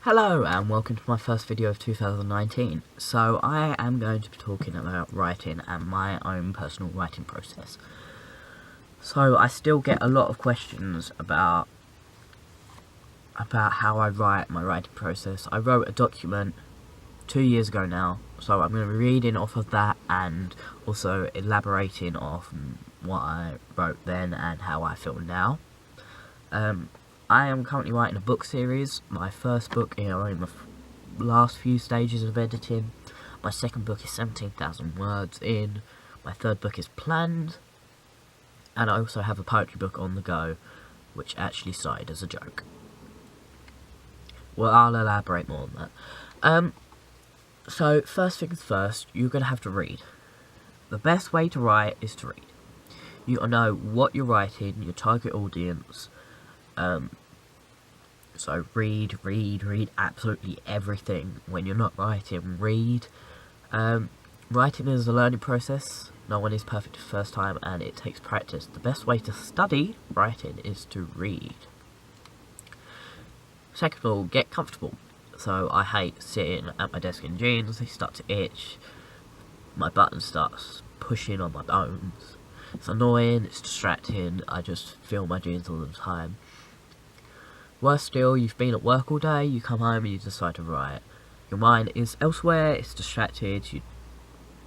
Hello and welcome to my first video of 2019. So I am going to be talking about writing and my own personal writing process. So I still get a lot of questions about how I write, my writing process. I wrote a document 2 years ago now, so I'm going to be reading off of that and also elaborating on what I wrote then and how I feel now. I am currently writing a book series. My first book, I'm in the last few stages of editing. My second book is 17,000 words in. My third book is planned. And I also have a poetry book on the go, which actually started as a joke. Well, I'll elaborate more on that. So, first things first, you're going to have to read. The best way to write is to read. You know what you're writing, your target audience. So read absolutely everything. When you're not writing, read. Writing is a learning process. No one is perfect the first time, and it takes practice. The best way to study writing is to read. Second of all, get comfortable. So I hate sitting at my desk in jeans. They start to itch. My button starts pushing on my bones. It's annoying, it's distracting. I just feel my jeans all the time. Worse still, you've been at work all day, you come home and you decide to write. Your mind is elsewhere, it's distracted, you're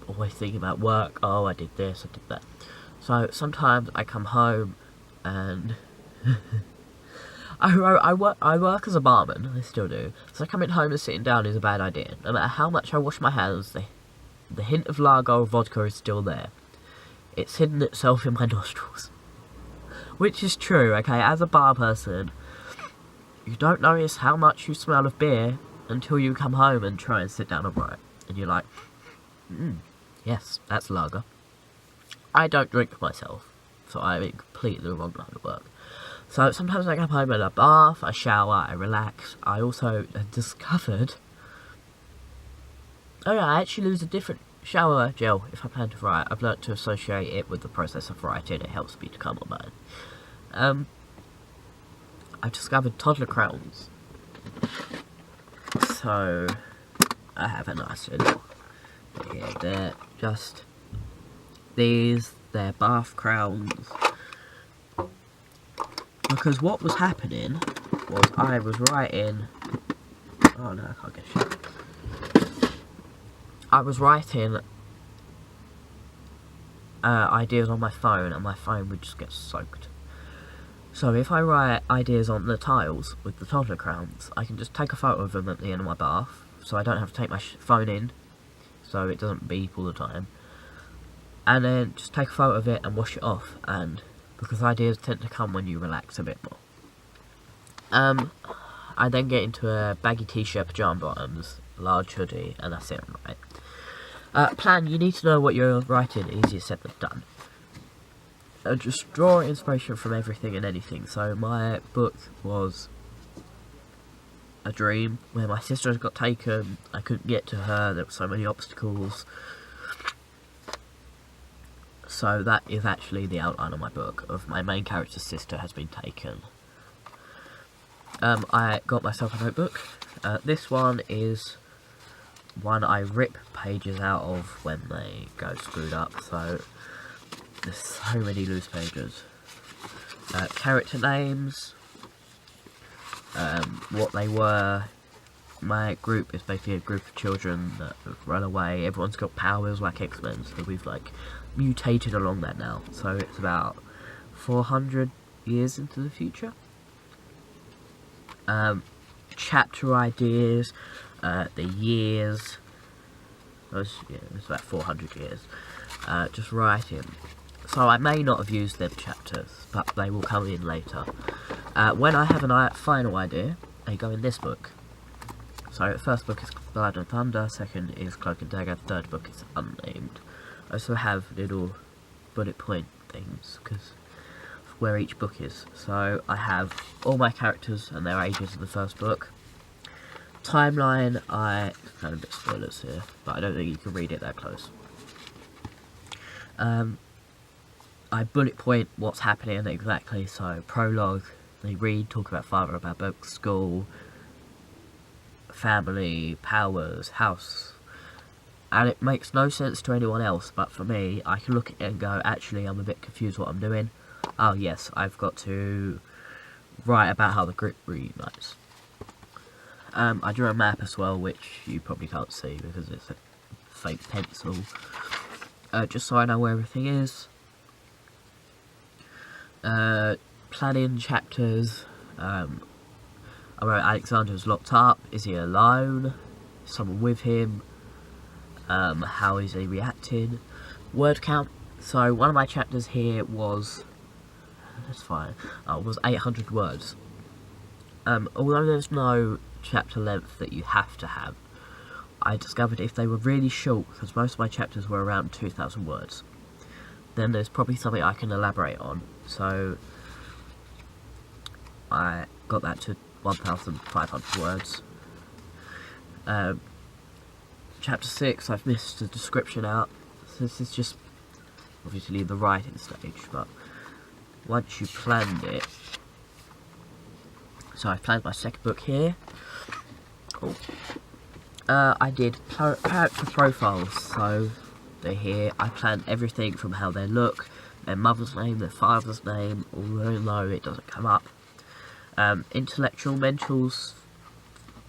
always thinking about work, oh I did this, I did that. So sometimes I come home and I work as a barman, I still do. So coming home and sitting down is a bad idea. No matter how much I wash my hands, the hint of lager or vodka is still there. It's hidden itself in my nostrils. Which is true, okay, as a bar person, you don't notice how much you smell of beer until you come home and try and sit down and write. And you're like, yes, that's lager. I don't drink myself, so I'm in completely the wrong line of work. So sometimes I come home in a bath, I shower, I relax. I also discovered, I actually use a different shower gel if I plan to write. I've learnt to associate it with the process of writing. It helps me to calm my mind. I've discovered toddler crowns. So I have a nice little, yeah, they're just these, they're bath crowns. Because what was happening was I was writing, oh no, I can't get shit. I was writing ideas on my phone and my phone would just get soaked. So if I write ideas on the tiles with the toddler crowns, I can just take a photo of them at the end of my bath, so I don't have to take my phone in, so it doesn't beep all the time. And then just take a photo of it and wash it off, and because ideas tend to come when you relax a bit more. I then get into a baggy t-shirt, pajama bottoms, large hoodie, and that's it, right? Plan, you need to know what you're writing, easier said than done. Just draw inspiration from everything and anything. So my book was a dream where my sister got taken. I couldn't get to her. There were so many obstacles. So that is actually the outline of my book. Of my main character's sister has been taken. I got myself a notebook. This one is one I rip pages out of when they go screwed up. So there's so many loose pages. Character names, what they were. My group is basically a group of children that have run away. Everyone's got powers like X-Men, so we've like mutated along that now. So it's about 400 years into the future. Chapter ideas, the years. It's about 400 years. Just writing. So I may not have used them chapters, but they will come in later. When I have a final idea, they go in this book. So the first book is Blood and Thunder, second is Cloak and Dagger, third book is Unnamed. I also have little bullet point things, because where each book is. So I have all my characters and their ages in the first book. Timeline, kind of a bit spoilers here, but I don't think you can read it that close. I bullet point what's happening exactly, so prologue, they read, talk about father, about book, school, family, powers, house. And it makes no sense to anyone else, but for me, I can look at it and go, actually, I'm a bit confused what I'm doing. Oh yes, I've got to write about how the group reunites. I drew a map as well, which you probably can't see because it's a fake pencil. Just so I know where everything is. Planning chapters. I wrote Alexander's locked up. Is he alone? Is someone with him? How is he reacting? Word count. So one of my chapters here was, that's fine, was 800 words. Although there's no chapter length that you have to have, I discovered if they were really short, because most of my chapters were around 2,000 words, then there's probably something I can elaborate on. So I got that to 1,500 words. Chapter 6, I've missed the description out, so this is just obviously the writing stage, but once you planned it, so I've planned my second book here. Cool. I did character profiles, so they're here. I planned everything from how they look, their mother's name, their father's name, although it doesn't come up. Intellectual, mentals,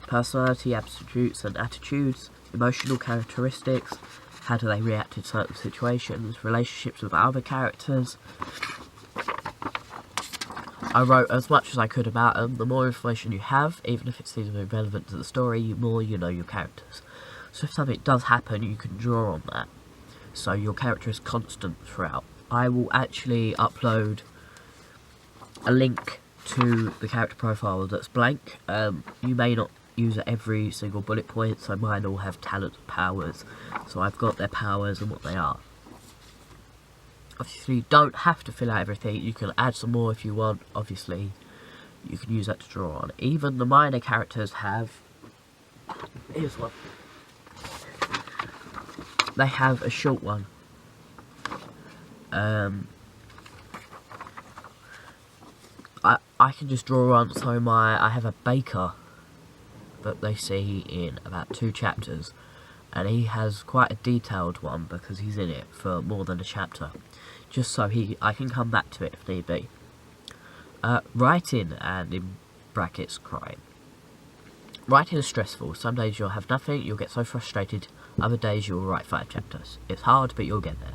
personality, aptitudes and attitudes, emotional characteristics, how do they react to certain situations, relationships with other characters. I wrote as much as I could about them. The more information you have, even if it seems irrelevant to the story, the more you know your characters. So if something does happen, you can draw on that. So your character is constant throughout. I will actually upload a link to the character profile that's blank. You may not use every single bullet point, so mine all have talents and powers. So I've got their powers and what they are. Obviously, you don't have to fill out everything. You can add some more if you want. Obviously, you can use that to draw on. Even the minor characters have... Here's one. They have a short one. I can just draw on, so I have a baker that they see in about 2 chapters. And he has quite a detailed one because he's in it for more than a chapter. Just so I can come back to it if need be. Writing, and in brackets, crying. Writing is stressful. Some days you'll have nothing, you'll get so frustrated. Other days you'll write 5 chapters. It's hard, but you'll get there.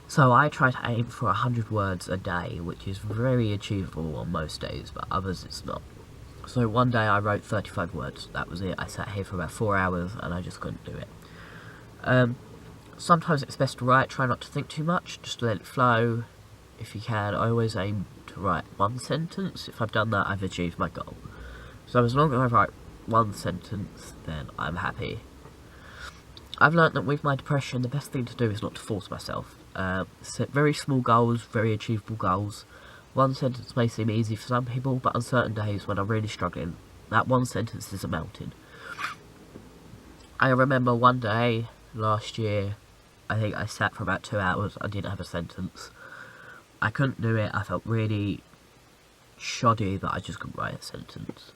So I try to aim for 100 words a day, which is very achievable on most days, but others it's not. So one day I wrote 35 words. That was it. I sat here for about 4 hours and I just couldn't do it. Sometimes it's best to write. Try not to think too much. Just let it flow. If you can, I always aim to write 1 sentence. If I've done that, I've achieved my goal. So as long as I write 1 sentence, then I'm happy. I've learnt that with my depression, the best thing to do is not to force myself. Set very small goals, very achievable goals. 1 sentence may seem easy for some people, but on certain days when I'm really struggling, that 1 sentence is a mountain. I remember one day last year, I think I sat for about 2 hours, I didn't have a sentence. I couldn't do it, I felt really shoddy that I just couldn't write a sentence.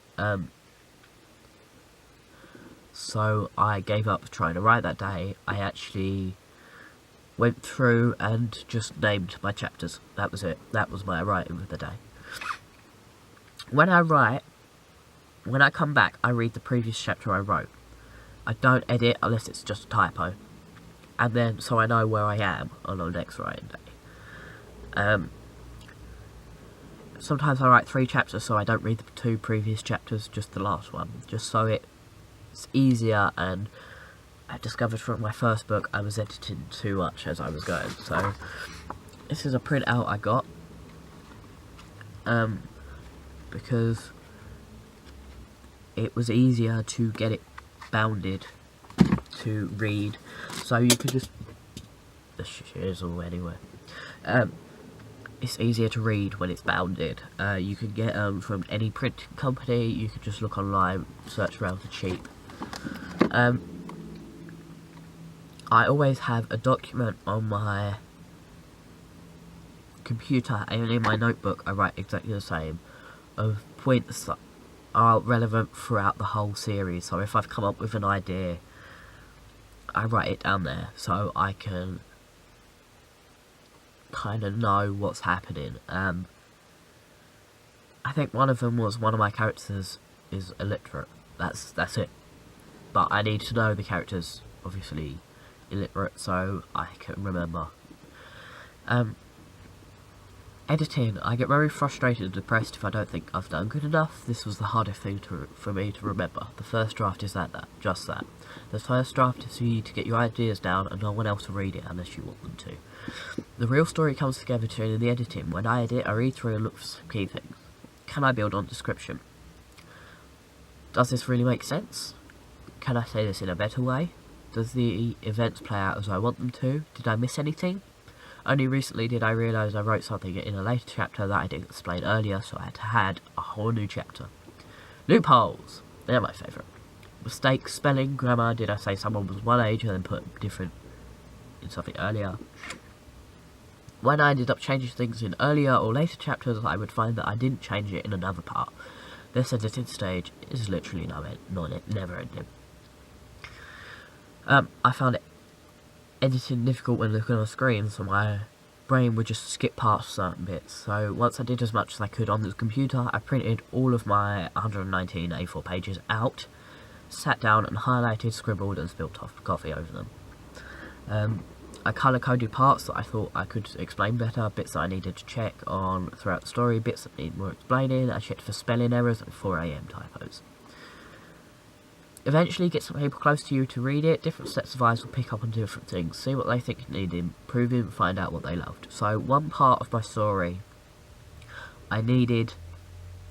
So I gave up trying to write that day. I actually went through and just named my chapters. That was it. That was my writing for the day. When I write, when I come back, I read the previous chapter I wrote. I don't edit unless it's just a typo. And then, so I know where I am on the next writing day. Sometimes I write 3 chapters, so I don't read the 2 previous chapters, just the last one. Just so it's easier, and I discovered from my first book I was editing too much as I was going. So this is a printout I got because it was easier to get it bounded to read, so you could just the shizzle anyway. It's easier to read when it's bounded. You can get from any printing company. You can just look online, search around for cheap. I always have a document on my computer, and in my notebook I write exactly the same, of points are relevant throughout the whole series. So if I've come up with an idea, I write it down there so I can kind of know what's happening. I think one of them was one of my characters is illiterate. That's it. But I need to know the character's obviously illiterate so I can remember. Editing. I get very frustrated and depressed if I don't think I've done good enough. This was the hardest thing for me to remember. The first draft is just that. The first draft is for you to get your ideas down and no one else will read it unless you want them to. The real story comes together during the editing. When I edit, I read through and look for some key things. Can I build on description? Does this really make sense? Can I say this in a better way? Does the events play out as I want them to? Did I miss anything? Only recently did I realise I wrote something in a later chapter that I didn't explain earlier, so I had to add a whole new chapter. Loopholes! They're my favourite. Mistakes, spelling, grammar. Did I say someone was one age and then put different in something earlier? When I ended up changing things in earlier or later chapters, I would find that I didn't change it in another part. This editing stage is literally never ending. I found it editing difficult when looking on a screen, so my brain would just skip past certain bits. So once I did as much as I could on the computer, I printed all of my 119 A4 pages out, sat down and highlighted, scribbled and spilled coffee over them. I colour-coded parts that I thought I could explain better, bits that I needed to check on throughout the story, bits that need more explaining. I checked for spelling errors and 4 AM typos. Eventually get some people close to you to read it. Different sets of eyes will pick up on different things, see what they think need improving, find out what they loved. So one part of my story, I needed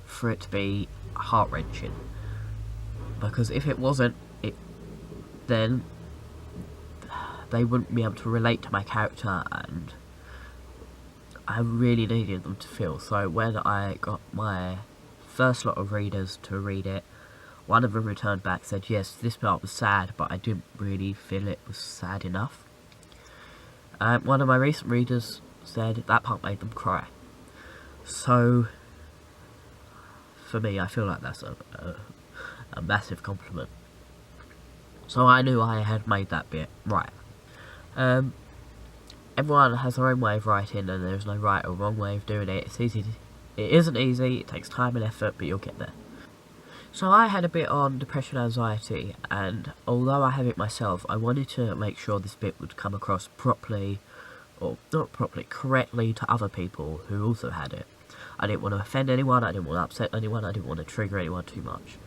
for it to be heart-wrenching, because if it wasn't, then they wouldn't be able to relate to my character, and I really needed them to feel. So when I got my first lot of readers to read it, one of them returned back, said yes, this part was sad, but I didn't really feel it was sad enough. One of my recent readers said that part made them cry. So for me, I feel like that's a massive compliment. So I knew I had made that bit right. Everyone has their own way of writing, and there's no right or wrong way of doing it. It isn't easy, it takes time and effort, but you'll get there. So I had a bit on depression and anxiety, and although I have it myself, I wanted to make sure this bit would come across properly, or not properly, correctly to other people who also had it. I didn't want to offend anyone, I didn't want to upset anyone, I didn't want to trigger anyone too much.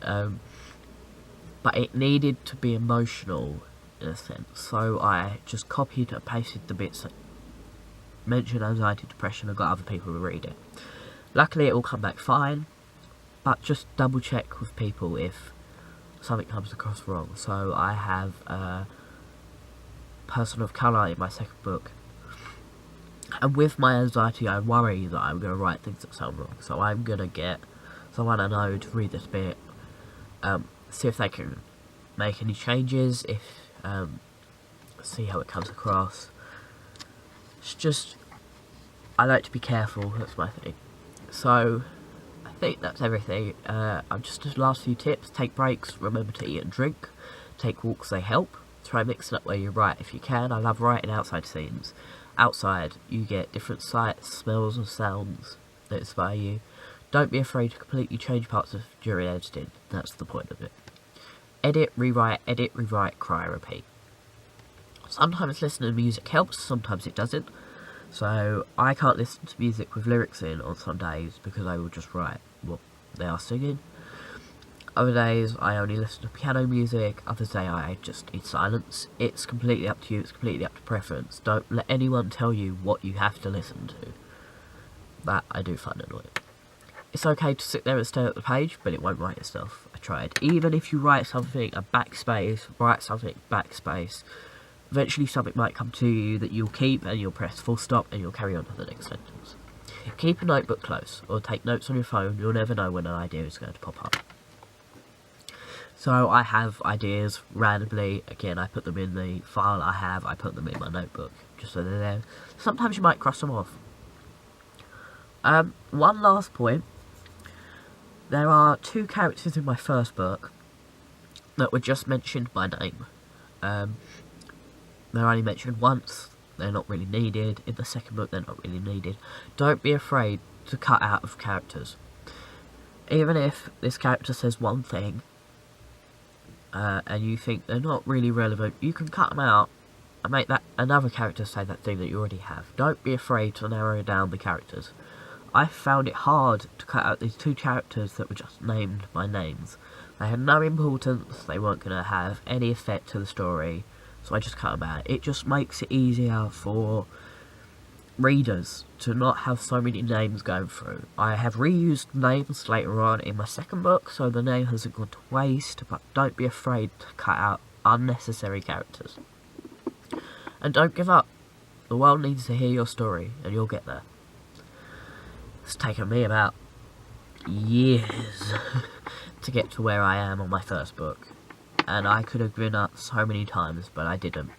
But it needed to be emotional, in a sense, so I just copied and pasted the bits that mentioned anxiety, depression, and got other people to read it. Luckily it will come back fine, but just double check with people if something comes across wrong. So I have a person of colour in my second book, and with my anxiety I worry that I'm going to write things that sound wrong, so I'm going to get someone I know to read this bit, see if they can make any changes, see how it comes across. It's just, I like to be careful, that's my thing. So I think that's everything. Just the last few tips: take breaks, remember to eat and drink, take walks, they help. Try mixing up where you write if you can. I love writing outside scenes. Outside you get different sights, smells and sounds that inspire you. Don't be afraid to completely change parts during editing, that's the point of it. Edit, rewrite, cry, repeat. Sometimes listening to music helps, sometimes it doesn't. So I can't listen to music with lyrics in on some days because I will just write what they are singing. Other days I only listen to piano music, others day I just need silence. It's completely up to you, it's completely up to preference. Don't let anyone tell you what you have to listen to. That I do find annoying. It's okay to sit there and stare at the page, but it won't write itself. I tried. Even if you write something, a backspace, write something, backspace, eventually something might come to you that you'll keep, and you'll press full stop and you'll carry on to the next sentence. Keep a notebook close, or take notes on your phone. You'll never know when an idea is going to pop up. So I have ideas randomly. Again, I put them in the file I put them in my notebook, just so they're there. Sometimes you might cross them off. One last point. There are 2 characters in my first book that were just mentioned by name. They're only mentioned once, they're not really needed. In the second book, they're not really needed. Don't be afraid to cut out of characters. Even if this character says one thing, and you think they're not really relevant, you can cut them out and make that another character say that thing that you already have. Don't be afraid to narrow down the characters. I found it hard to cut out these 2 characters that were just named by names. They had no importance, they weren't going to have any effect to the story, so I just cut them out. It just makes it easier for readers to not have so many names going through. I have reused names later on in my second book, so the name hasn't gone to waste, but don't be afraid to cut out unnecessary characters. And don't give up. The world needs to hear your story, and you'll get there. It's taken me about years to get to where I am on my first book, and I could have given up so many times, but I didn't.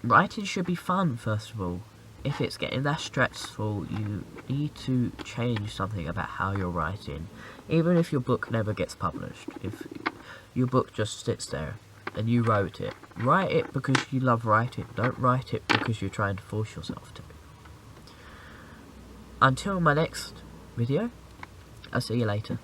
Writing should be fun, first of all. If it's getting that stressful, you need to change something about how you're writing. Even if your book never gets published, if your book just sits there and you wrote it, write it because you love writing. Don't write it because you're trying to force yourself to. Until my next video, I'll see you later.